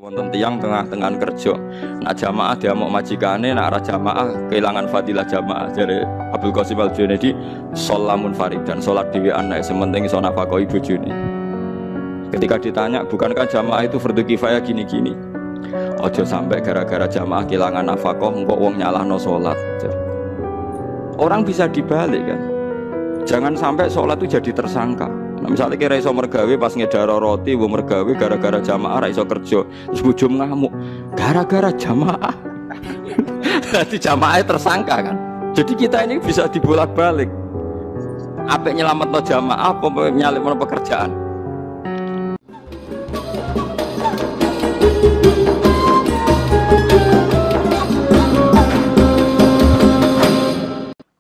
Wonten tiang tengah-tengah kerja. Nak jamaah dia mau majikane, nak arah jamaah kehilangan fadilah jamaah. Jadi Abdul Qasim Al-Junaidi sholamun faridan, sholat dhewean nek sementing iso nafkahi bojone. Ketika ditanya, bukankah jamaah itu fardu kifayah gini-gini? Ojo sampai gara-gara jamaah kehilangan nafkah engko wong nyalahno sholat. Orang bisa dibalik kan. Jangan sampai sholat itu jadi tersangka. Nah, misalnya kira iso mergawe pas ngedaro roti, bu mergawe gara-gara jamaah iso kerja, terus bujum ngamuk, gara-gara jamaah. Jadi jamaah tersangka kan. Jadi kita ini bisa dibolak-balik. Apa nyelametno jamaah, apa nyalametno pekerjaan.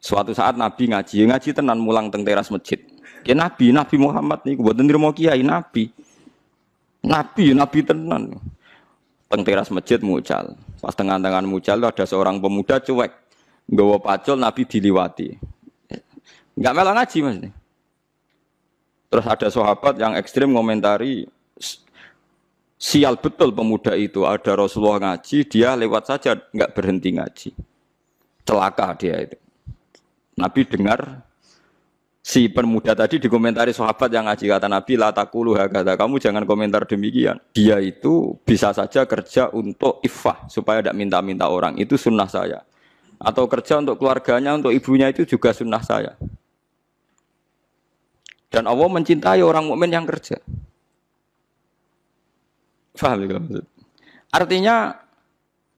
Suatu saat Nabi ngaji tenan mulang teng teras masjid. Ya Nabi Muhammad nih, buat nirmo kiai Nabi tenan. Teng teras masjid mucal. Pas tengah-tengah mucal ada seorang pemuda cuek, nggawa pacul Nabi diliwati. Enggak melok ngaji Mas nih. Terus ada sahabat yang ekstrim ngomentari, sial betul pemuda itu. Ada Rasulullah ngaji, dia lewat saja enggak berhenti ngaji. Celaka dia itu. Nabi dengar si pemuda tadi dikomentari sahabat yang ngaji, kata Nabi la taqulu hakadha, kamu jangan komentar demikian. Dia itu bisa saja kerja untuk iffah supaya tidak minta-minta orang, itu sunnah saya. Atau kerja untuk keluarganya, untuk ibunya, itu juga sunnah saya. Dan Allah mencintai orang mukmin yang kerja. Paham ya maksud? Artinya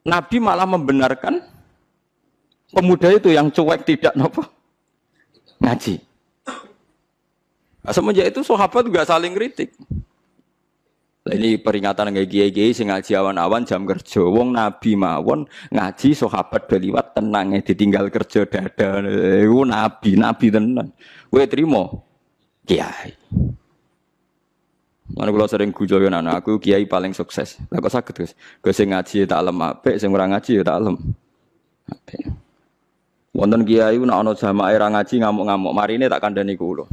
Nabi malah membenarkan pemuda itu yang cuek tidak nopo ngaji. Nah, semenjak itu sahabat juga saling kritik. Nah, ini peringatan nggak kiai-kiai sing ngaji awan-awan jam kerja. Wong Nabi mawon ngaji sahabat beliwat tenangnya ditinggal kerja dada. Iku nabi tenan. Kowe trimo kiai. Mana kalau sering gujoyo anak aku kiai paling sukses. Lah kok saged Gus? Gus sing ngaji tak lem apik, sing ora ngaji ya tak lem apik. Wonten kiai nek ana jamaah ra ngaji ngamuk-ngamuk, marine tak kandhani kula.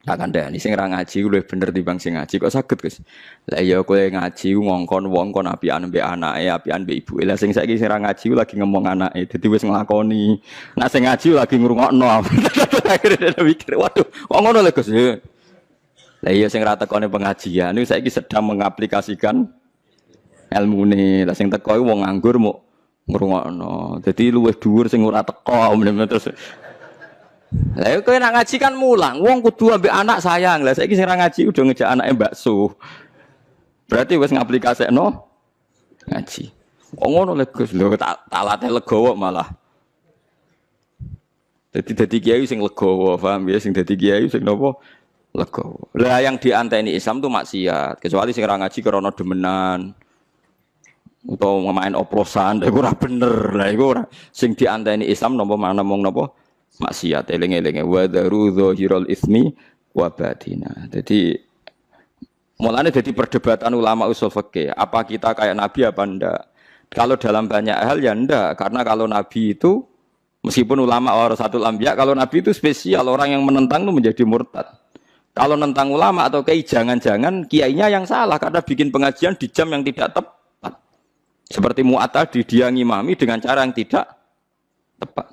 Tak kandhani sing ra ngaji luwih bener timbang sing ngaji. Kok saged, Gus? Lah iya kowe ngaji ngongkon wong kon apian mbek anake, apian mbek ibuke. Lah sing saiki sing ra ngaji lagi ngomong anake, dadi wis nglakoni. Nek sing ngaji lagi ngrungokno. Akhire mikir, waduh, kok ngono lho, Gus? Lah iya sing ra tekone pengajian niku saiki sedang mengaplikasikan ilmune. Lah sing teko wong nganggur mau ngrungokno. Dadi luwih dhuwur sing ora teko terus. Lah kowe nak ngaji kan mulang, wong kudu ambek anak sayang. Lah saiki sing ora ngaji udah ngejak anake bakso. Berarti wis ngaplikasekno ngaji. Kok ngono lho Gus, lho tak late legowo malah. Dadi kiai sing legowo, paham ya, sing dadi kiai sing napa legowo. Lah yang dianteni Islam tuh maksiat, kecuali sing ora ngaji krana demenan. Atau main oplosan, itu ora bener lah, itu ora. Sing dianteni Islam nopo mana mong nopo maksiat, eling-eling. Wa daru dzahirul ismi wa batina. Jadi mulane jadi perdebatan ulama usul fikih. Apa kita kayak Nabi apa ndak? Kalau dalam banyak hal ya ndak, karena kalau Nabi itu meskipun ulama warasatul anbiya, kalau Nabi itu spesial, orang yang menentang itu menjadi murtad. Kalau nentang ulama atau kiai, jangan-jangan kiainya yang salah karena bikin pengajian di jam yang tidak tepat. Seperti Mu'ad tadi, dia ngimami dengan cara yang tidak tepat.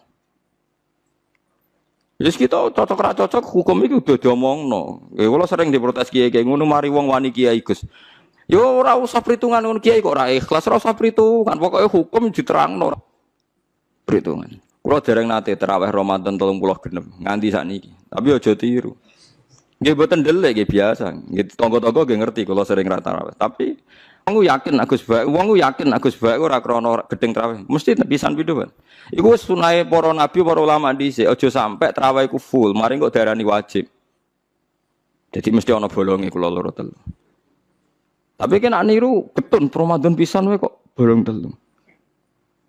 Jadi kita cocok-cocok hukum itu udah diomongno. Kalau sering diprotes kiai kayak ngono mari wong wani kiai Gus. Yo ora usah perhitungan ngono kiai kok ora ikhlas, ora usah perhitungan. Pokoknya hukum diterangno. Perhitungan. Kulo dereng nate tarawih Ramadan 30 genep nganti sakniki. Tapi aja tiru. Nggih mboten ndelek nggih biasa. Nggih tangga-tangga nggih ngerti kula sering ra tarawih. Tapi wong yakin Agus Bae ora krana gedeng tarawih. Mesti pisan pindho, Pak. Iku wis sunahe para nabi, para ulama dhisik. Aja sampe tarawih ku full, mari kok darani wajib. Jadi mesti ana bolonge kula loro telu. Tapi kena niru ketun Ramadan pisan wae kok bolong telu.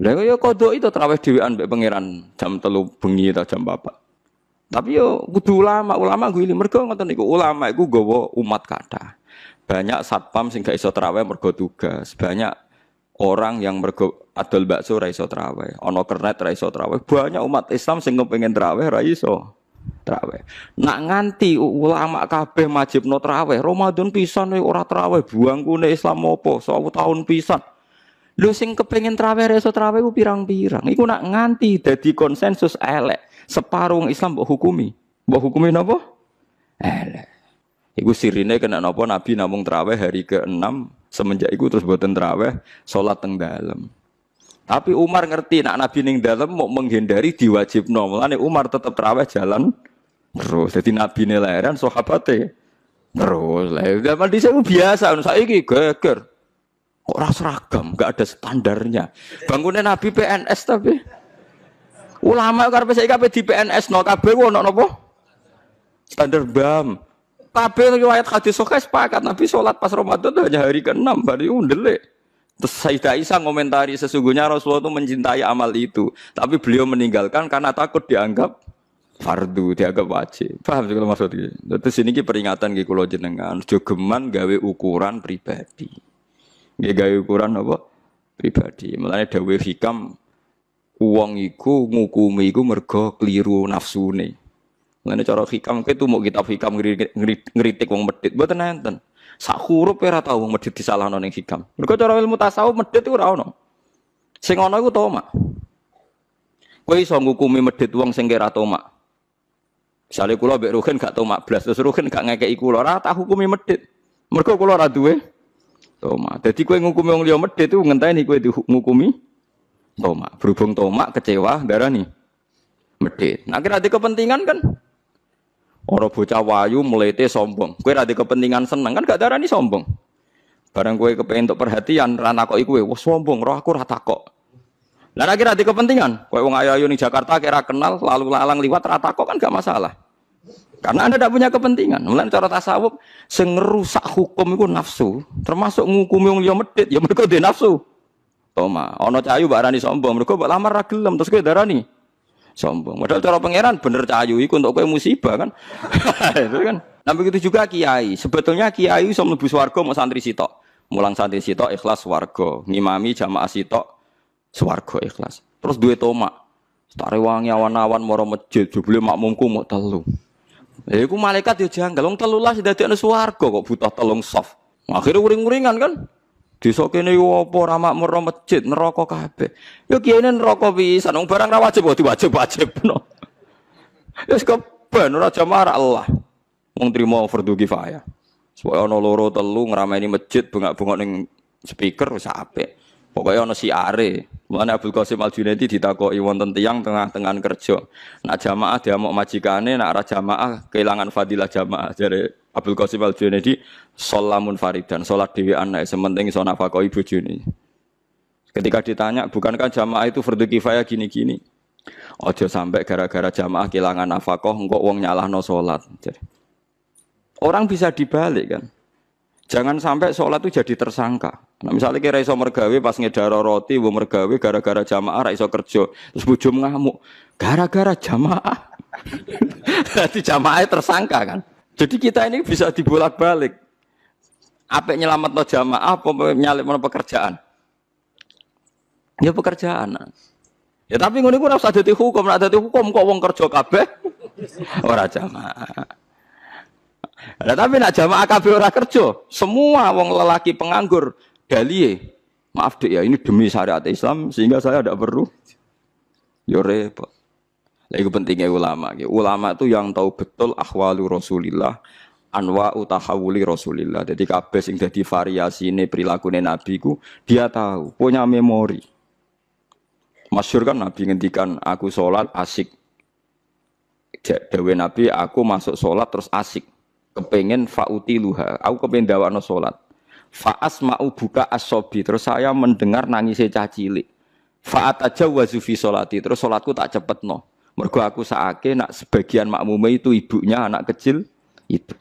Lah ya kodho itu tarawih dhewean mbek pangeran jam 3 bengi ta jam 4. Tapi yo kudu ulama gue mergo ngoten niku ulama iku nggawa umat kathah. Banyak satpam sing gak iso tarawih mergo tugas. Banyak orang yang mergo adol bakso ra iso tarawih. Ana kernet ra iso tarawih. Banyak umat Islam sing kepengin tarawih ra iso. Traweh. Nak nganti ulama kabeh majibno traweh, Ramadan pisan ora traweh, buangkune Islam apa? 100 tahun pisan. Lho sing kepengin traweh reso traweh ku pirang-pirang. Iku nak nganti dadi konsensus elek. Separuh Islam mbok hukumi. Mbok hukumi napa? Elek. Iku sirine kena napa Nabi namung traweh hari ke-6 semenjak iku terus boten traweh salat teng dalem. Tapi Umar ngerti nak Nabi ning dalem mau menghindari diwajibno. Mulane Umar tetep traweh jalan terus. Jadi Nabi nelayan sahabate terus. Lah zaman dhisik biasa saiki geger. Kok ora seragam, enggak ada standarnya. Bangunnya Nabi PNS tapi ulama karepe saiki kabeh di PNS no kabeh ono napa? Standar BAM. Kabeh riwayat hadis sahih sepakat Nabi salat pas Ramadan hanya hari ke-6 bari ndelik. Terus Sayyidah Aisyah ngomentari sesungguhnya Rasulullah itu mencintai amal itu, tapi beliau meninggalkan karena takut dianggap fardu, dianggap wajib. Paham sih kalau maksudnya? Terus ini peringatan nggih kula jenengan, aja geman gawe ukuran pribadi. Nggih gawe ukuran apa? Pribadi. Mulane dawuh hikam wong iku ngukumi iku mergo kliru nafsune. Mulane cara hikam itu mau kitab hikam ngritik wong medhit mboten enten. Sak huruf ora tau wong medhit disalahno ning hikam. Mergo cara ilmu tasawuf medhit iku ora ono. Sing ana iku tomak. Kowe iso ngukumi medhit wong sing kira tomak. Misale kula mbek Ruhin gak tomak blas, terus Ruhin gak ngekeki kula, ora tak hukumi medhit. Mergo kula ora duwe tomak. Dadi kowe ngukumi wong liya medhit iku ngenteni kowe ngukumi tomak. Berhubung tomak kecewa darani medhit. Nah kira kepentingan kan ora bocah wayu mlete sombong. Kowe ra kepentingan seneng kan gak darani sombong. Barang kowe kepengin entuk perhatian ra takoki kowe, wah sombong, roh aku ra takok. Lah nek ra kepentingan, kowe wong ayu-ayu ning Jakarta kira kenal lalu lalang liwat ra takok kan gak masalah. Karena Anda tidak punya kepentingan. Mulane cara tasawuf sing ngerusak hukum iku nafsu, termasuk ngukumi wong liya medhit ya mergo dhe nafsu. Toma, ana cahayu mbak arani sombong, mergo mbak lamar ra gelem terus kowe darani sombong. Padahal cara pangeran bener cahayu iku untuk kowe musibah kan. Itu kan. Nah begitu juga kiai. Sebetulnya kiai iso mlebu swarga mau santri sitok. Mulang santri sitok ikhlas swarga, ngimami jamaah sitok swarga ikhlas. Terus duwe tomak. Tare wangi awan-awan maro masjid, jebule makmumku mau telu. Iku malaikat yo janggal, wong 13 dadekne swarga kok butuh telung soft. Akhire uring-uringan kan. Desa kene yo apa ora makmur masjid neraka kabeh. Yo kiyene neraka pisan, wong barang ra wajib kok diwajib-wajibno. Wis keben ora jamaah Allah. Wong trimo fardhu kifayah. Supaya ana loro telu ngrameni masjid bengak-bengok ning speaker wis apik. Pokoke ana siare. Mulane Abdul Qasim Al-Junaidi ditakoki wonten tiyang tengah-tengahan kerja. Nak jamaah diamuk majikane, nak ora jamaah kehilangan fadilah jamaah. Jare Abdul Qasim Al-Junaidi sholamun faridan, salat dhewean nek sementing iso nafkahi bojone. Ketika ditanya, bukankah jamaah itu fardhu kifayah gini-gini? Aja sampai gara-gara jamaah kehilangan nafkah engko wong nyalahno salat. Orang bisa dibalik kan. Jangan sampai sholat itu jadi tersangka. Nah, misalnya kira iso mergawe pas ngedaro roti, bu mergawe gara-gara jamaah ra iso kerja, terus bojo ngamuk, gara-gara jamaah. Jadi jamaah tersangka kan. Jadi kita ini bisa dibolak-balik. Apa nyelametno jamaah, apa nyalipno pekerjaan? Ya pekerjaan. Ya tapi ngono iku ora usah dadi hukum, nek dadi hukum kok wong kerja kabeh ora jamaah. Nah, tapi nak jamaah kabeh ora kerja, semua wong lelaki penganggur dalie. Maaf Dek ya, ini demi syariat Islam sehingga saya tidak perlu. Yo repot. Lah iku pentingnya ulama. Ulama itu yang tahu betul ahwalu Rasulillah, anwa utahawuli Rasulillah. Jadi kabeh sing dadi variasine prilakune Nabi ku dia tahu, punya memori. Masyhur kan Nabi ngendikan aku sholat asik. Dewe Nabi aku masuk sholat terus asik. Kepengen fauti luha, aku kepengen dawakno sholat. Faas mau buka asobi, terus saya mendengar nangisnya cah cilik. Faat aja wazufi sholati, terus sholatku tak cepet no. Mergo aku saake nak sebagian makmume itu ibunya anak kecil itu.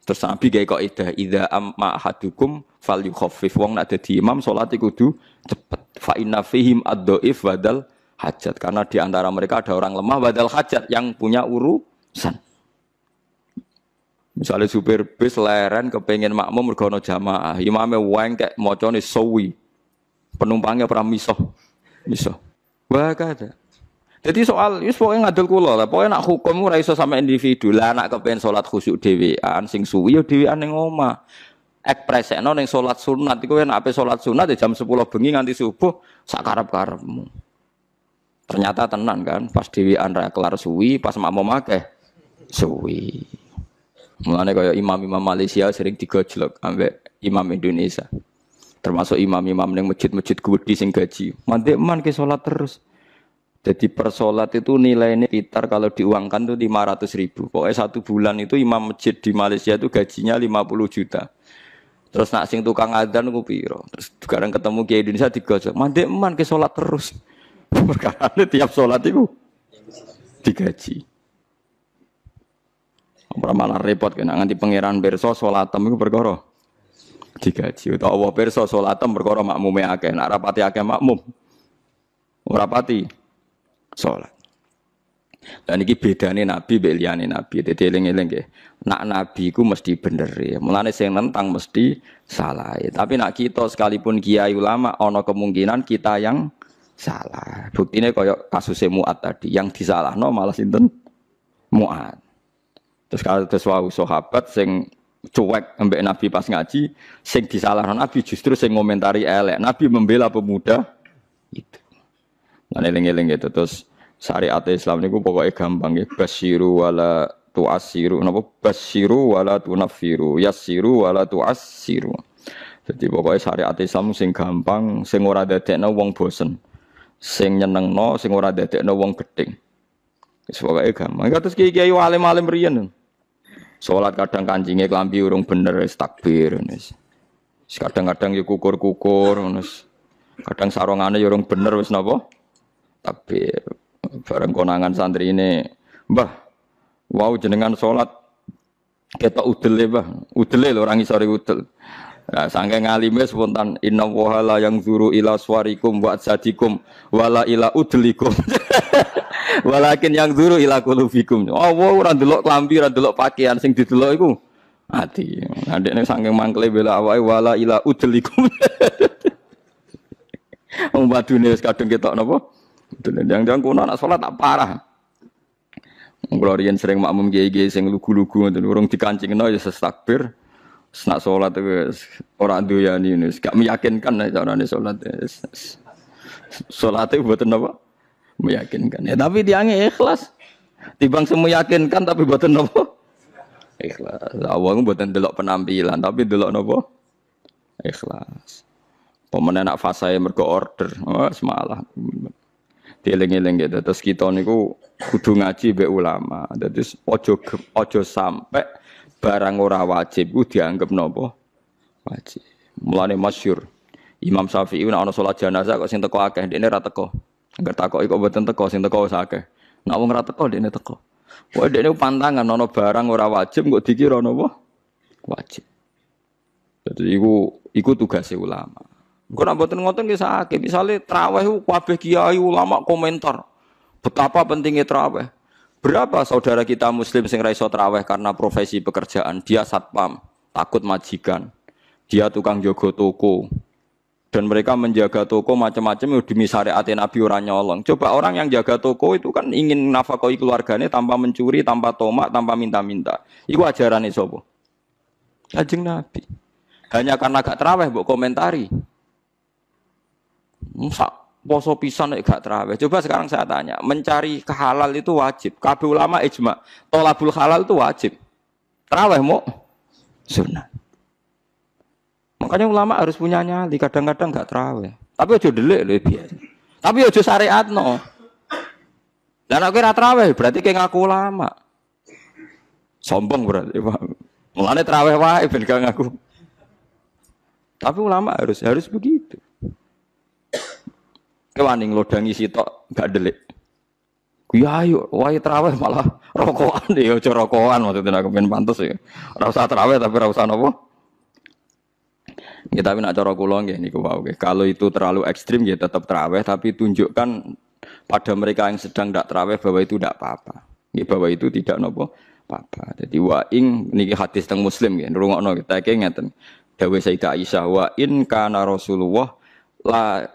Terus Nabi kayak kok ida amma hadukum fal yukhaffif, wong nak dadi imam sholat kudu cepet. Fa inna fihim ad-dhaif badal hajat, karena di antara mereka ada orang lemah badal hajat yang punya urusan. Misalnya supir bis leren kepengen makmum mergo ana jamaah, imame wengkek macane sawi. Penumpangnya ora miso. Wah kada. Jadi soal wis pokoke ngadul kula lah. Pokoke nak hukum ora iso sampe individu. Lah nak kepen salat khusyuk dhewean sing suwi ya dhewean ning omah. Ekspresekno ning salat sunat iku nek ape salat sunat ya jam 10 bengi nganti subuh sak karep-karepmu. Ternyata tenan kan pas dhewean ra kelar suwi, pas makmum akeh suwi. Mulane kaya imam-imam Malaysia sering digojlok ambek imam Indonesia. Termasuk imam-imam ning masjid-masjid gede sing gaji. Mandek man ke salat terus. Jadi per sholat itu nilainya sekitar kalau diuangkan itu 500.000. Pokoknya 1 bulan itu imam masjid di Malaysia itu gajinya 50 juta. Terus nak sing tukang adzan ku piro. Terus sekarang ketemu Kiai Indonesia digojok. Mandek man ke sholat terus. Perkara tiap sholat itu digaji. Ora malah repot kena nganti pangeran pirsa sholatem iku perkara digaji. Utawa Allah pirsa sholatem perkara makmume akeh. Nak rapati akeh makmum. Ora pati sholat. Dan ini bedane Nabi mbek liyane Nabi. Dadi eling-eling nggih. Nak Nabi ku mesti bener ya. Mulane sing nentang mesti salah. Tapi nak kita sekalipun kiai ulama ana kemungkinan kita yang salah. Buktine kaya kasus Mu'ad tadi, yang disalahno malah sinten? Mu'ad. Terus kalau wau sahabat sing cuek ambek Nabi pas ngaji, sing disalahno Nabi justru sing ngomentari elek. Nabi membela pemuda itu. Nah, eling-eling gitu. Terus syariat Islam niku pokoknya gampang ya. Basyiru wala tu'assiru. Napa? Basyiru wala tunaffiru. Yassiru wala tu'assiru. Jadi pokoknya syariat Islam sing gampang, sing ora dadekno wong bosen. Sing nyenengno, sing ora dadekno wong gedeng. Wis pokoke gampang. Kados kiai-kiai alim-alim riyen. Salat kadang kancinge klambi urung bener wis takbir wis. Kadang-kadang ya kukur-kukur wis. Kadang sarungane ya urung bener wis napa? Takbir. Bareng konangan santri ini, Mbah, wow jenengan sholat ketok udele, Mbah. Udele lho orang isore udel. Nah, saking ngalime spontan inna wahala yang zuru ila swarikum wa sadikum wala ila udlikum. Walakin yang zuru ila qulubikum. Oh, ora ndelok klambi, ora ndelok pakaian sing didelok iku ati. Adekne saking mangkle bela awake wala ila udlikum. Wong badune wis kadung ketok napa? Jangan-jangan kono anak sholat tak parah. Kalau riyen sering makmum kiai-kiai sing lugu-lugu ngoten urung dikancingno ya takbir. Nak sholat itu ora doyani wis gak meyakinkan carane sholat. Sholat itu mboten napa? Meyakinkan. Ya tapi diange ikhlas. Timbang semeyakinkan tapi mboten napa? Ikhlas. Awang mboten delok penampilan tapi delok napa? Ikhlas. Pemene nak fasae mergo order. Oh, semalah. Dieling-eling gitu. Terus kita niku kudu ngaji mbek ulama. Dadi ojo sampai barang ora wajib ku dianggap napa? Wajib. Mulane masyhur Imam Syafi'i nek ana salat jenazah kok sing teko akeh dekne ra teko. Angger takoki kok mboten teko sing teko wis akeh. Nek wong ra teko dekne teko. Pokoke dekne pantangan ana barang ora wajib kok dikira napa? Wajib. Dadi iku tugas ulama. Kok nak mboten ngoten nggih sakit. Misale traweh kabeh kiai ulama komentar betapa pentingnya traweh. Berapa saudara kita muslim sing ra iso traweh karena profesi pekerjaan, dia satpam, takut majikan. Dia tukang jaga toko. Dan mereka menjaga toko macam-macam demi syariat Nabi ora nyolong. Coba orang yang jaga toko itu kan ingin nafkahi keluarganya tanpa mencuri, tanpa tomak, tanpa minta-minta. Iku ajarane sapa? Kanjeng Nabi. Hanya karena gak traweh mbok komentari. Sak poso pisan nek gak traweh. Coba sekarang saya tanya, mencari kehalal itu wajib. Kabeh ulama ijma, thalabul halal itu wajib. Traweh mau sunah. Makanya ulama harus punya nyali, kadang-kadang gak traweh. Tapi aja delik lho biasa. Tapi aja syariatno. Lah nek ora traweh berarti kayak ngaku ulama. Sombong berarti, Pak. Mulane traweh wae ben gak ngaku. Tapi ulama harus begitu. Wani nglodangi sitok gak delik. Ku ya ayo wae traweh malah rokokan ya aja rokokan maksudnya aku pengen pantes ya. Ora usah traweh tapi ora usah napa. Ya tapi nak cara kula nggih niku wae. Kalau itu terlalu ekstrim ya tetap traweh tapi tunjukkan pada mereka yang sedang ndak traweh bahwa itu ndak apa-apa. Nggih bahwa itu tidak napa apa-apa. Jadi wa ing niki hadis teng Muslim nggih ngrungokno kita iki ngeten. Dawuh Sayyidah Aisyah wa in kana Rasulullah la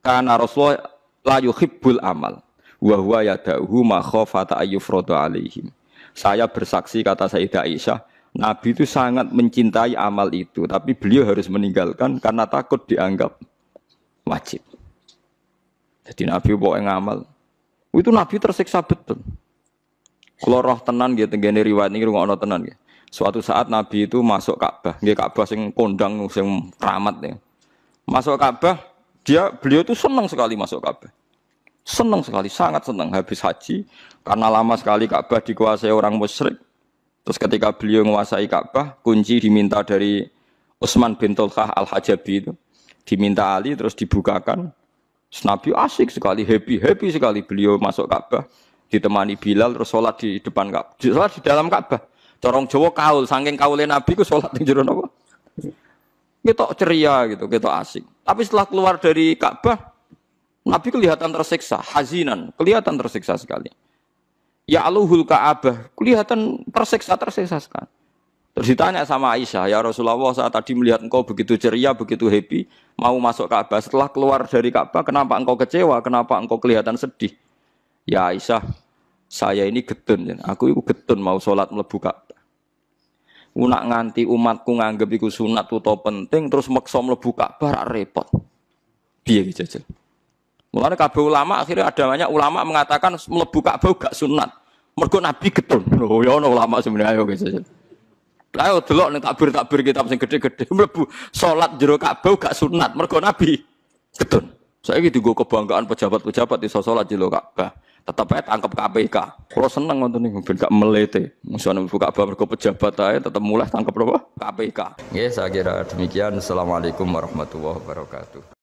kana Rasulullah la yuhibbul amal Wa huwa yada'uhu makhafata ayyufrada alaihim. Saya bersaksi kata Sayyidah Aisyah, Nabi itu sangat mencintai amal itu, tapi beliau harus meninggalkan karena takut dianggap wajib. Jadi Nabi pokoknya ngamal. Itu Nabi tersiksa betul. Kalau roh tenan gitu, tenggene riwayat ini rungokno tenan gitu. Suatu saat Nabi itu masuk Ka'bah, nggih Ka'bah sing kondang sing keramat ya. Masuk Ka'bah, beliau itu senang sekali masuk Ka'bah. Senang sekali, sangat senang habis haji karena lama sekali Ka'bah dikuasai orang musyrik. Terus ketika beliau menguasai Ka'bah, kunci diminta dari Utsman bin Tulkah Al-Hajabi itu. Diminta Ali terus dibukakan. Terus Nabi asik sekali, happy sekali beliau masuk Ka'bah, ditemani Bilal terus sholat di depan Ka'bah. Sholat di dalam Ka'bah. Corong Jawa kaul, saking kaulin Nabi ku sholat di jero napa? Ketok ceria gitu, ketok asik. Tapi setelah keluar dari Ka'bah, Nabi kelihatan tersiksa, hazinan, kelihatan tersiksa sekali. Ya aluhul Ka'bah, kelihatan tersiksa sekali. Terus ditanya sama Aisyah, ya Rasulullah, saat tadi melihat engkau begitu ceria, begitu happy, mau masuk Ka'bah. Setelah keluar dari Ka'bah, kenapa engkau kecewa? Kenapa engkau kelihatan sedih? Ya Aisyah, saya ini getun, aku itu getun mau sholat mlebu Ka'bah. Nak nganti umatku nganggep iku sunat utawa penting, terus maksa mlebu Ka'bah repot. Piye iki jajal? Mulane kabeh ulama akhirnya ada banyak ulama mengatakan mlebu Ka'bah gak sunat. Mergo Nabi getun. Oh ya ono ulama sebenarnya ayo guys. Ayo delok ning takbir kitab sing gede-gede mlebu salat jero Ka'bah gak sunat. Mergo Nabi getun. Saiki dienggo kebanggaan pejabat-pejabat iso salat jero Ka'bah. Tetep ae tangkep KPK. Kulo seneng ngoten niku ben gak melete. Musuhane mlebu Ka'bah mergo pejabat ae tetep mulai tangkep apa? KPK. Nggih, saya kira demikian. Assalamualaikum warahmatullahi wabarakatuh.